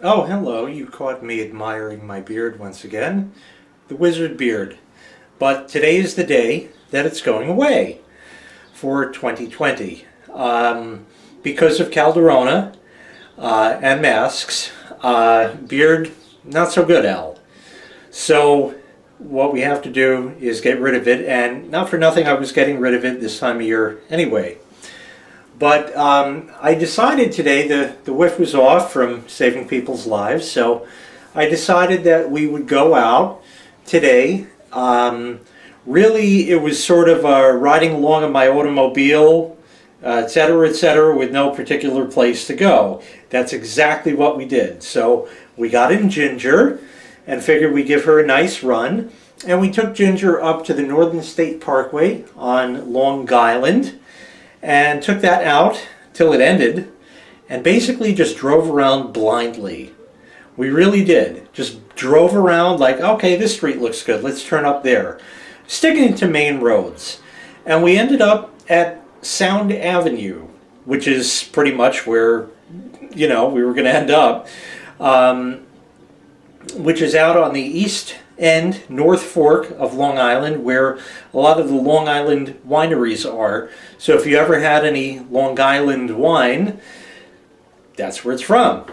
Oh, hello. You caught me admiring my beard once again. The wizard beard. But today is the day that it's going away for 2020. Because of Calderona and masks, beard, not so good, Al. So what we have to do is get rid of it, and not for nothing I was getting rid of it this time of year anyway. But I decided today, the whiff was off from saving people's lives, so I decided that we would go out today. Really, it was sort of riding along in my automobile, etc., with no particular place to go. That's exactly what we did. So we got in Ginger and figured we'd give her a nice run. And we took Ginger up to the Northern State Parkway on Long Island and took that out till it ended and basically just drove around blindly. We really did. Just drove around like, okay, this street looks good, let's turn up there. Sticking to main roads. And we ended up at Sound Avenue, which is pretty much where, we were going to end up, which is out on the east end, North Fork of Long Island, where a lot of the Long Island wineries are. So if you ever had any Long Island wine, that's where it's from.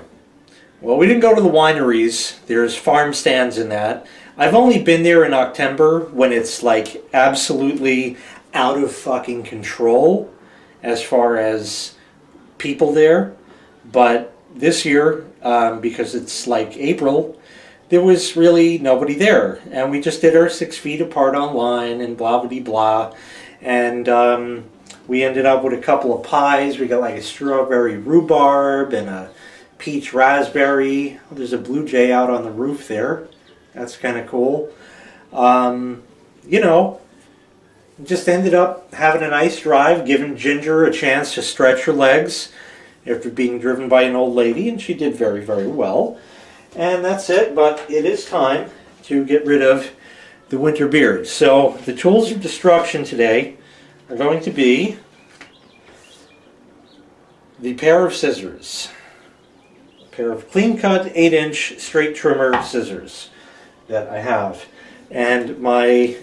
Well, we didn't go to the wineries. There's farm stands in that. I've only been there in October when it's like absolutely out of fucking control as far as people there. But this year, because it's like April, there was really nobody there. And we just did our 6 feet apart online and blah, blah, blah. And we ended up with a couple of pies. We got like a strawberry rhubarb and a peach raspberry. There's a blue jay out on the roof there. That's kind of cool. Just ended up having a nice drive, giving Ginger a chance to stretch her legs after being driven by an old lady, and she did very, very well. And that's it, but it is time to get rid of the winter beard. So the tools of destruction today are going to be the pair of scissors. A pair of clean-cut 8-inch straight trimmer scissors that I have. And my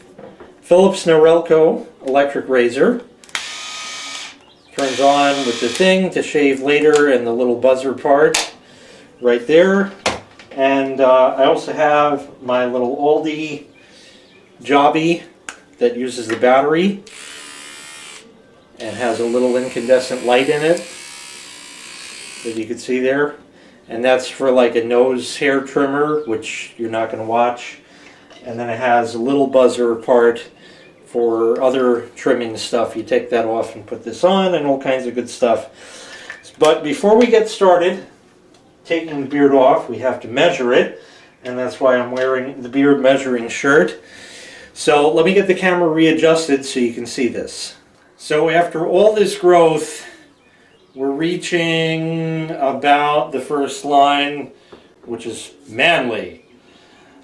Philips Norelco electric razor. Turns on with the thing to shave later and the little buzzer part right there. And I also have my little Aldi Jobby that uses the battery and has a little incandescent light in it that you can see there. And that's for like a nose hair trimmer, which you're not going to watch. And then it has a little buzzer part for other trimming stuff. You take that off and put this on and all kinds of good stuff. But before we get started taking the beard off, we have to measure it, and that's why I'm wearing the beard measuring shirt. So let me get the camera readjusted so you can see this. So after all this growth, we're reaching about the first line, which is manly.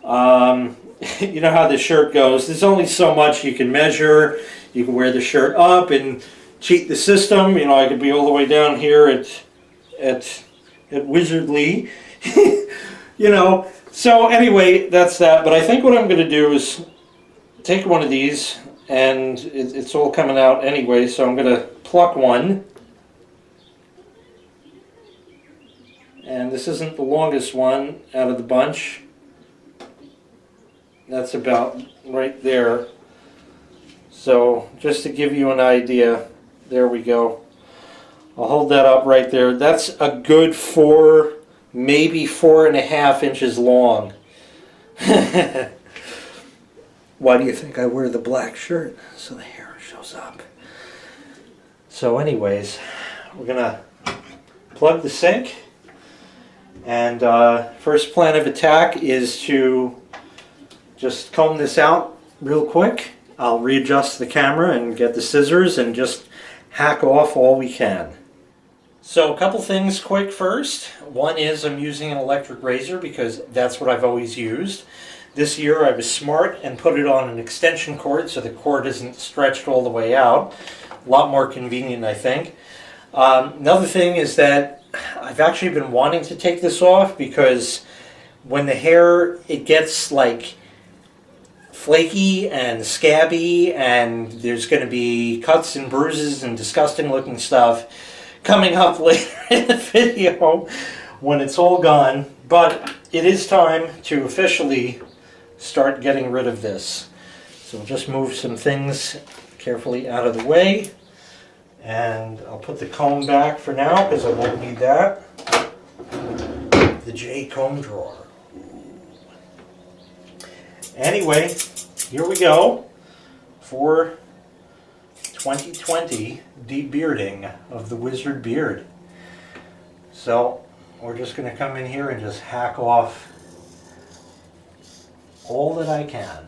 You know how the shirt goes. There's only so much you can measure. You can wear the shirt up and cheat the system. I could be all the way down here at Wizardly, So anyway, that's that. But I think what I'm going to do is take one of these, and it's all coming out anyway, so I'm going to pluck one. And this isn't the longest one out of the bunch. That's about right there. So just to give you an idea, there we go. I'll hold that up right there. That's a good 4, maybe 4.5 inches long. Why do you think I wear the black shirt? So the hair shows up. So anyways, we're gonna plug the sink. And first plan of attack is to just comb this out real quick. I'll readjust the camera and get the scissors and just hack off all we can. So a couple things quick first. One is I'm using an electric razor because that's what I've always used. This year I was smart and put it on an extension cord so the cord isn't stretched all the way out. A lot more convenient, I think. Another thing is that I've actually been wanting to take this off because when the hair, it gets like flaky and scabby, and there's going to be cuts and bruises and disgusting looking stuff coming up later in the video when it's all gone. But it is time to officially start getting rid of this. So we'll just move some things carefully out of the way, and I'll put the comb back for now because I won't need that. The J comb drawer. Anyway, here we go for 2020 debearding of the wizard beard. So we're just going to come in here and just hack off all that I can.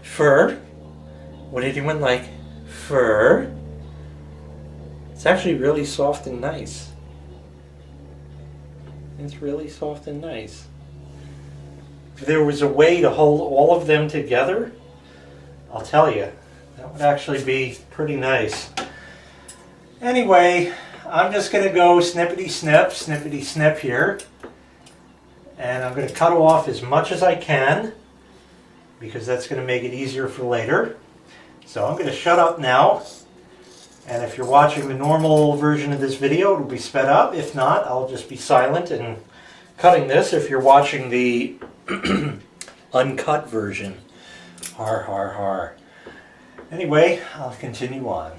Fur. Would anyone like fur? It's actually really soft and nice. It's really soft and nice. If there was a way to hold all of them together, I'll tell you, that would actually be pretty nice. Anyway, I'm just going to go snippety snip here. And I'm going to cut off as much as I can, because that's going to make it easier for later. So I'm going to shut up now, and if you're watching the normal version of this video, it'll be sped up. If not, I'll just be silent and cutting this if you're watching the uncut version. Har, har, har. Anyway, I'll continue on.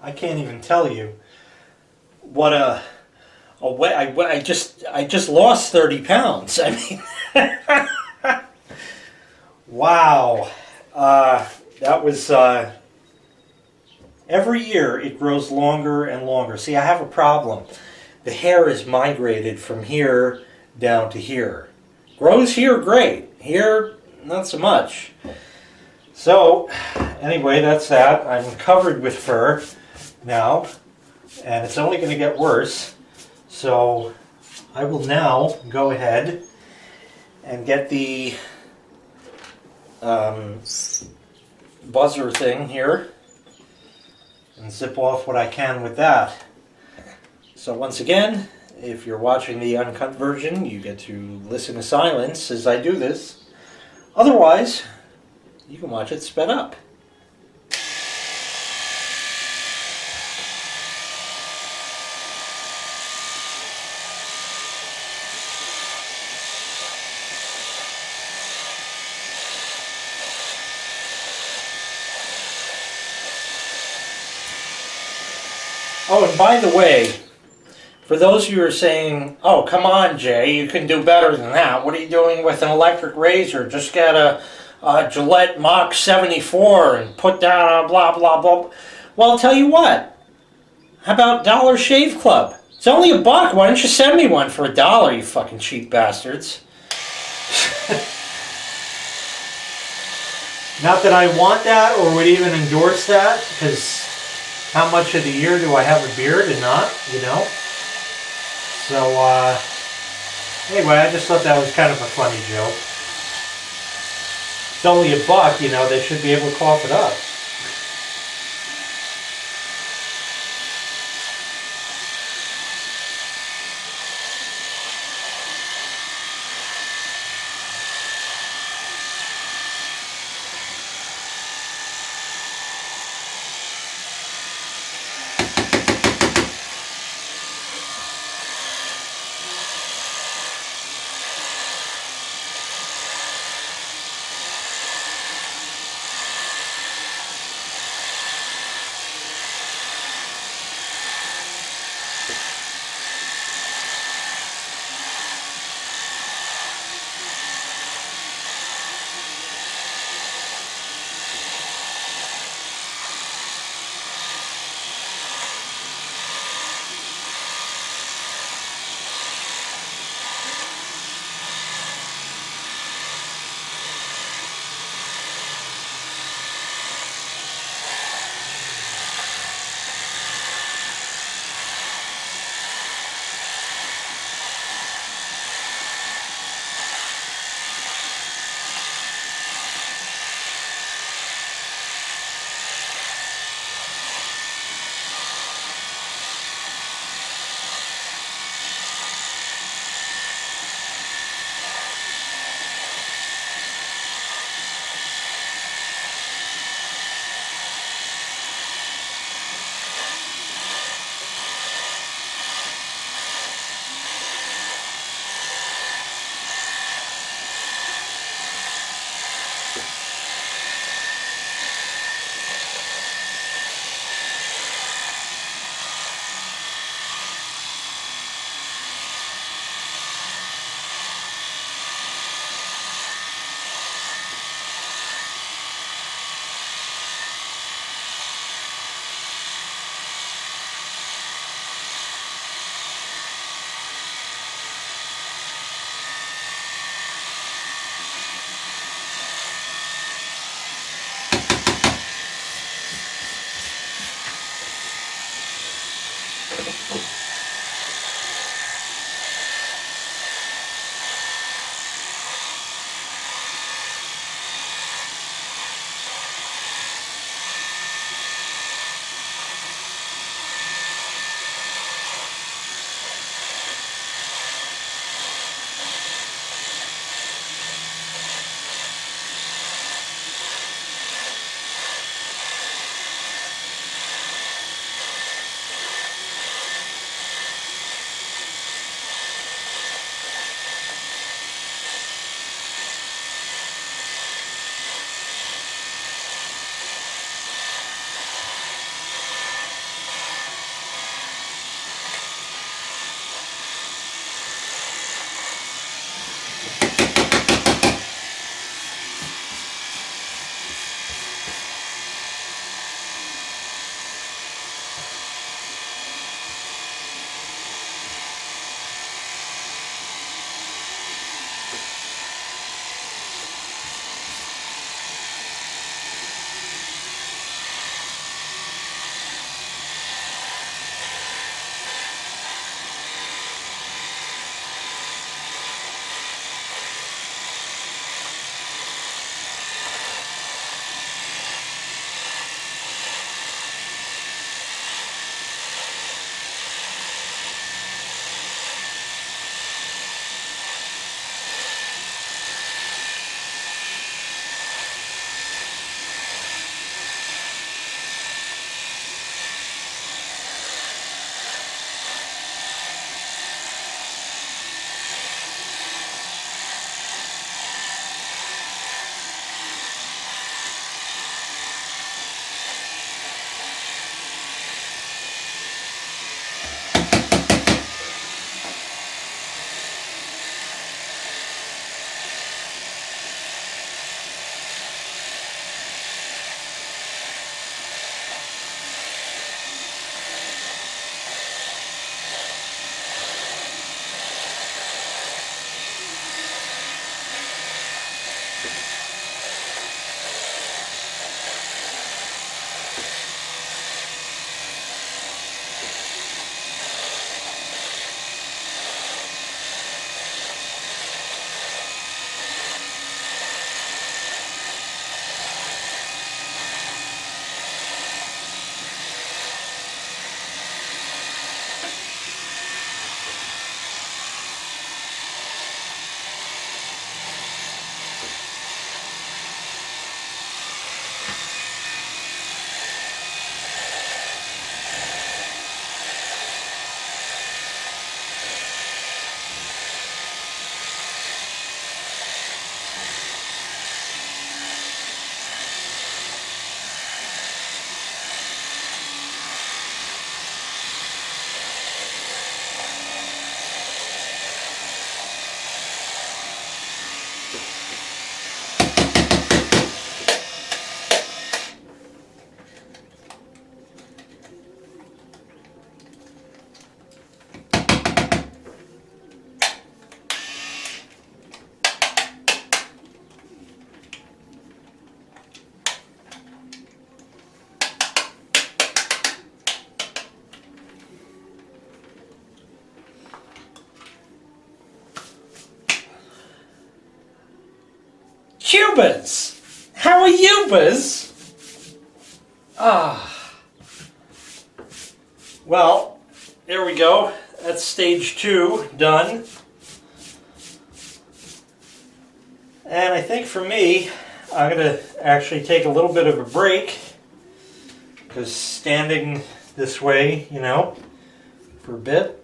I can't even tell you what I just lost 30 pounds. I mean, wow. That was, every year it grows longer and longer. See, I have a problem. The hair is migrated from here down to here. Grows here, great. Here, not so much. So, anyway, that's that. I'm covered with fur now, and it's only going to get worse. So, I will now go ahead and get the buzzer thing here and zip off what I can with that. So once again, if you're watching the uncut version, you get to listen to silence as I do this. Otherwise, you can watch it sped up. Oh, and by the way, for those of you who are saying, oh, come on, Jay, you can do better than that. What are you doing with an electric razor? Just get a Gillette Mach 74 and put that on blah, blah, blah. Well, I'll tell you what. How about Dollar Shave Club? It's only $1. Why don't you send me one for $1, you fucking cheap bastards? Not that I want that or would even endorse that, because how much of the year do I have a beard and not, you know? So, anyway, I just thought that was kind of a funny joke. It's only $1, you know, they should be able to cough it up. Hubers! How are you, Buzz? Well, there we go. That's stage 2 done. And I think for me, I'm going to actually take a little bit of a break, because standing this way, you know, for a bit.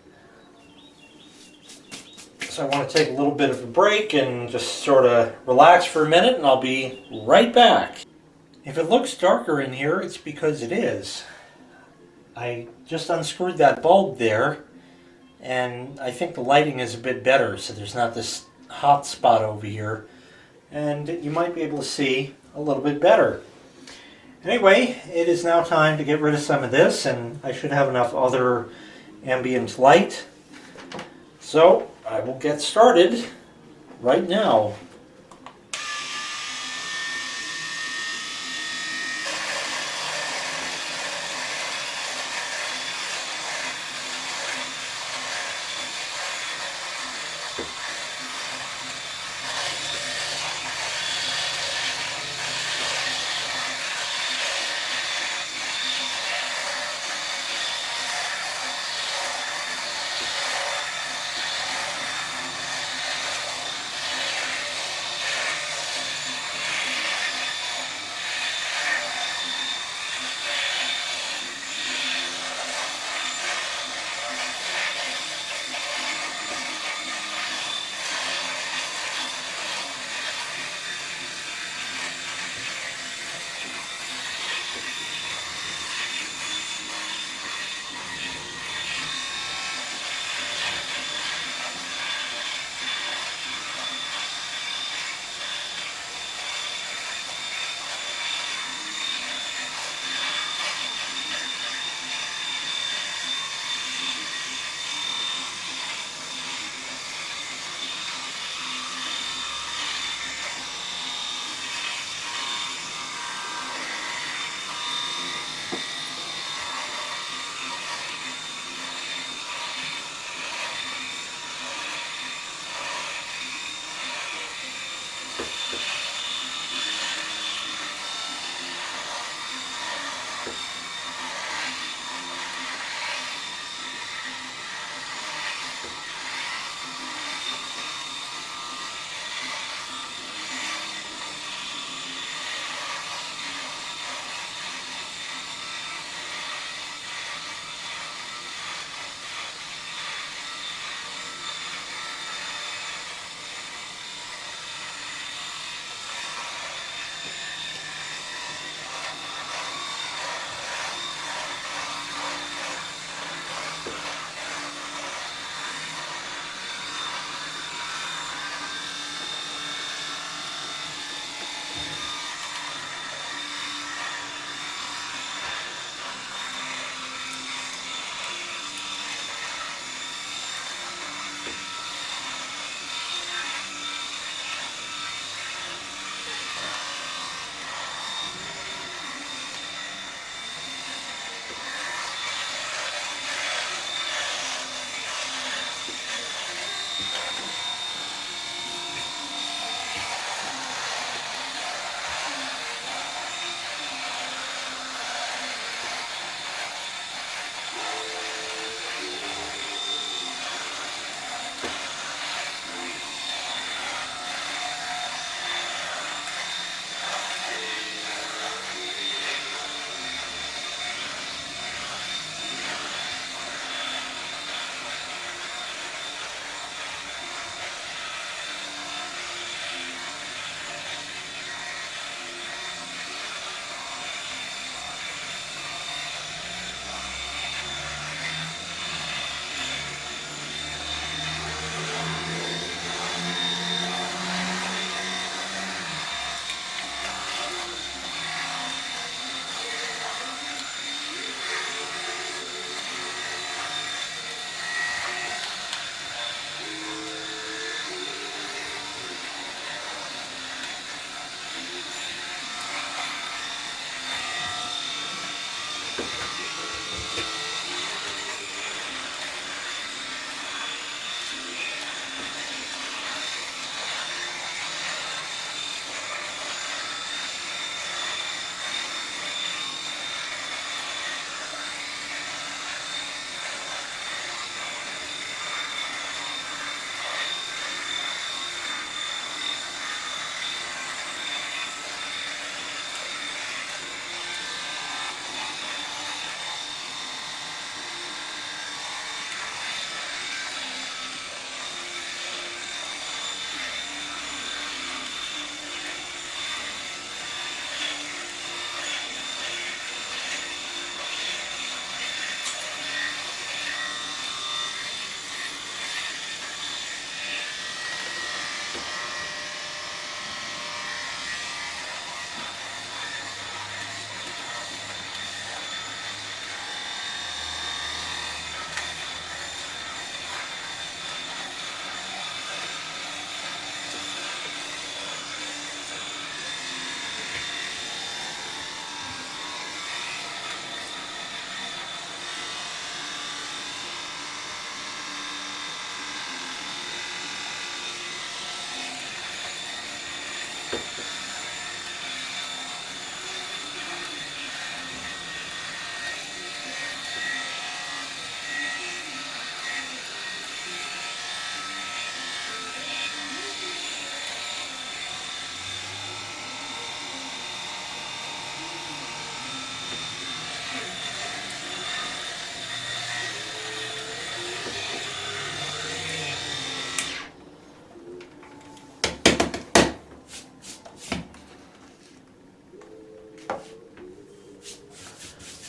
So I want to take a little bit of a break and just sort of relax for a minute, and I'll be right back. If it looks darker in here, it's because it is. I just unscrewed that bulb there, and I think the lighting is a bit better, so there's not this hot spot over here, and you might be able to see a little bit better. Anyway, it is now time to get rid of some of this, and I should have enough other ambient light. So I will get started right now.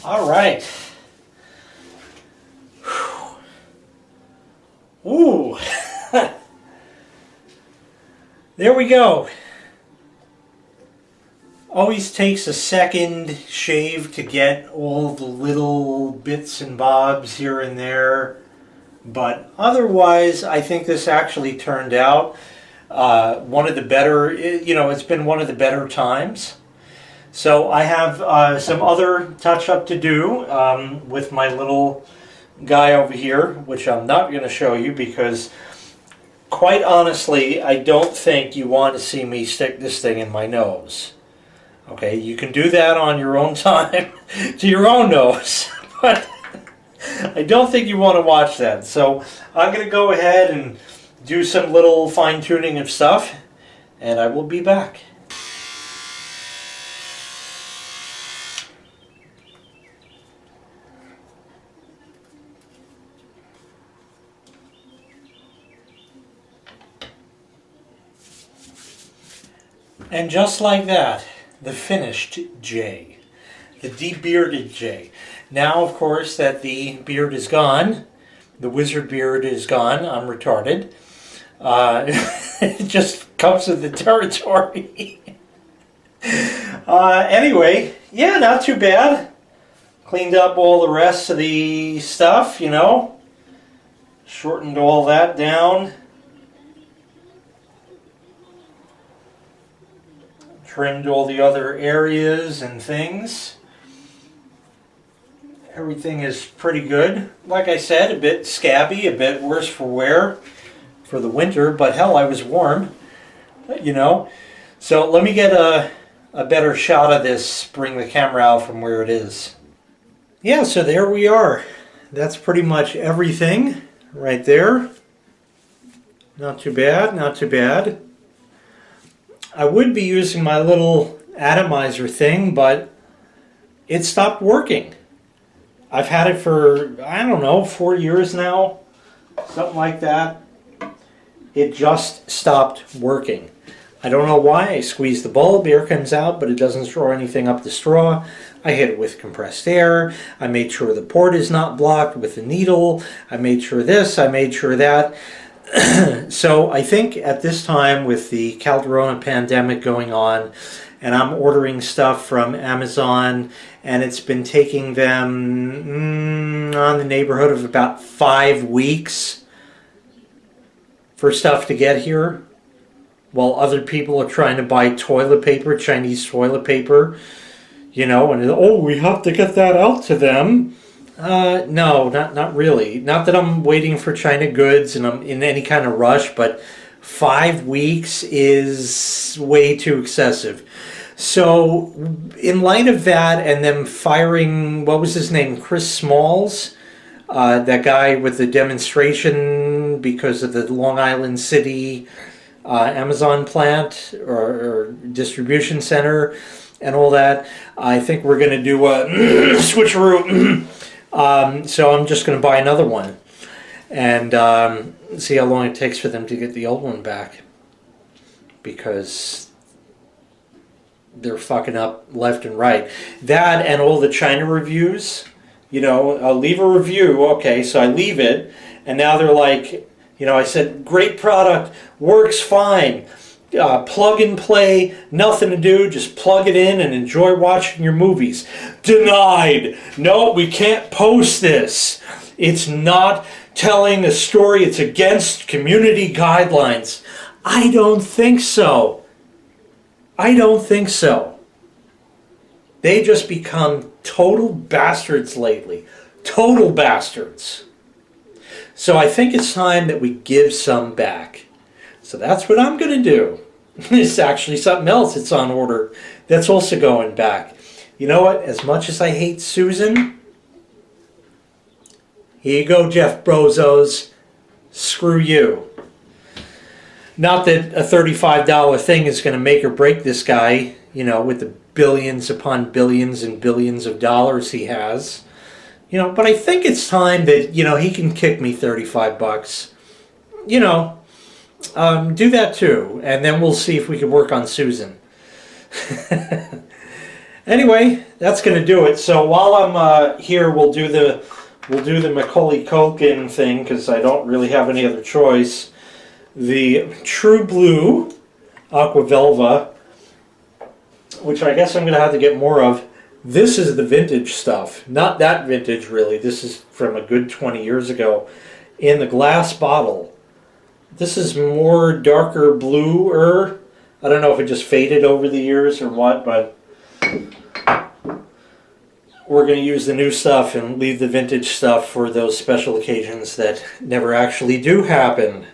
All right. Ooh. There we go. Always takes a second shave to get all the little bits and bobs here and there. But otherwise, I think this actually turned out one of the better, it's been one of the better times. So I have some other touch-up to do with my little guy over here, which I'm not going to show you because, quite honestly, I don't think you want to see me stick this thing in my nose. Okay, you can do that on your own time to your own nose, but I don't think you want to watch that. So I'm going to go ahead and do some little fine-tuning of stuff, and I will be back. And just like that, the finished J, the de-bearded J. Now, of course, that the beard is gone, the wizard beard is gone, I'm retarded. It just comes with the territory. Anyway, yeah, not too bad. Cleaned up all the rest of the stuff, shortened all that down. Trimmed all the other areas and things. Everything is pretty good. Like I said, a bit scabby, a bit worse for wear for the winter, but hell, I was warm, So let me get a better shot of this, bring the camera out from where it is. Yeah, so there we are. That's pretty much everything right there. Not too bad, not too bad. I would be using my little atomizer thing, but it stopped working. I've had it for, 4 years now, something like that. It just stopped working. I don't know why. I squeeze the bulb, air comes out, but it doesn't throw anything up the straw. I hit it with compressed air. I made sure the port is not blocked with the needle. I made sure this, I made sure that. So I think at this time with the Calderona pandemic going on, and I'm ordering stuff from Amazon, and it's been taking them on the neighborhood of about 5 weeks for stuff to get here, while other people are trying to buy toilet paper, Chinese toilet paper, and we have to get that out to them. No, not really. Not that I'm waiting for China goods and I'm in any kind of rush, but 5 weeks is way too excessive. So, in light of that, and them firing, what was his name, Chris Smalls, that guy with the demonstration because of the Long Island City Amazon plant or distribution center and all that, I think we're going to do a switcheroo. So I'm just going to buy another one and see how long it takes for them to get the old one back, because they're fucking up left and right. That and all the China reviews, I'll leave a review, okay, so I leave it, and now they're like, I said, great product, works fine, plug and play, nothing to do, just plug it in and enjoy watching your movies. Denied. No, we can't post this. It's not telling a story. It's against community guidelines. I don't think so. I don't think so. They just become total bastards lately. Total bastards. So I think it's time that we give some back. So that's what I'm going to do. It's actually something else that's on order that's also going back. You know what? As much as I hate Susan, here you go, Jeff Bezos. Screw you. Not that a $35 thing is going to make or break this guy, with the billions upon billions and billions of dollars he has. But I think it's time that, he can kick me $35. Do that too, and then we'll see if we can work on Susan. Anyway, that's going to do it. So while I'm here, we'll do the Macaulay Culkin thing because I don't really have any other choice. The True Blue Aqua Velva, which I guess I'm going to have to get more of. This is the vintage stuff. Not that vintage, really. This is from a good 20 years ago in the glass bottle. This is more darker bluer. I don't know if it just faded over the years or what, but we're going to use the new stuff and leave the vintage stuff for those special occasions that never actually do happen.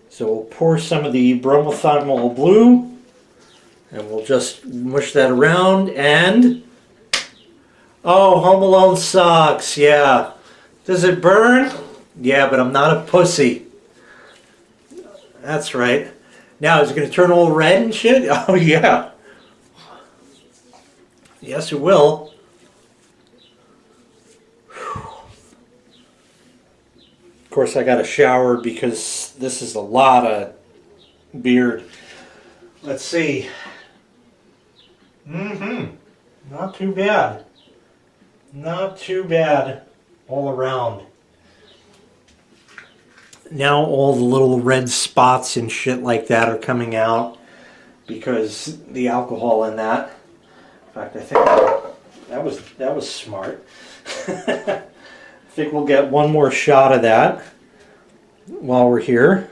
So we'll pour some of the bromothymol blue, and we'll just mush that around, and oh, Home Alone sucks, yeah. Does it burn? Yeah, but I'm not a pussy. That's right. Now, is it going to turn all red and shit? Oh, yeah. Yes, it will. Of course, I got a shower because this is a lot of beard. Let's see. Not too bad. Not too bad all around. Now all the little red spots and shit like that are coming out because the alcohol in that. In fact, I think that was smart. I think we'll get one more shot of that while we're here.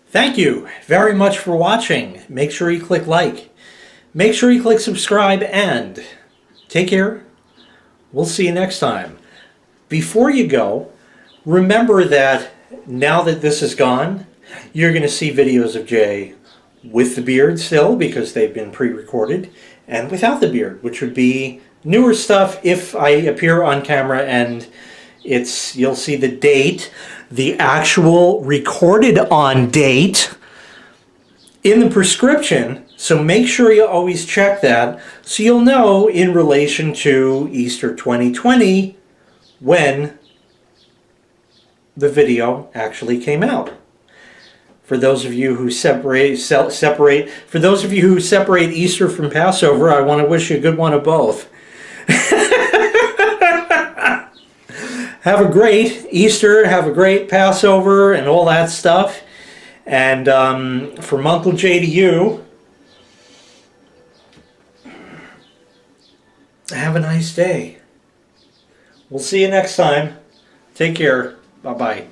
Thank you very much for watching. Make sure you click like. Make sure you click subscribe, and take care. We'll see you next time. Before you go, remember that now that this is gone, you're going to see videos of Jay with the beard still because they've been pre-recorded, and without the beard, which would be newer stuff if I appear on camera and you'll see the date, the actual recorded on date in the prescription. So make sure you always check that so you'll know in relation to Easter 2020 when the video actually came out. For those of you who separate Easter from Passover, I want to wish you a good one of both. Have a great Easter, have a great Passover, and all that stuff. And from Uncle Jay to you, have a nice day. We'll see you next time. Take care. Bye-bye.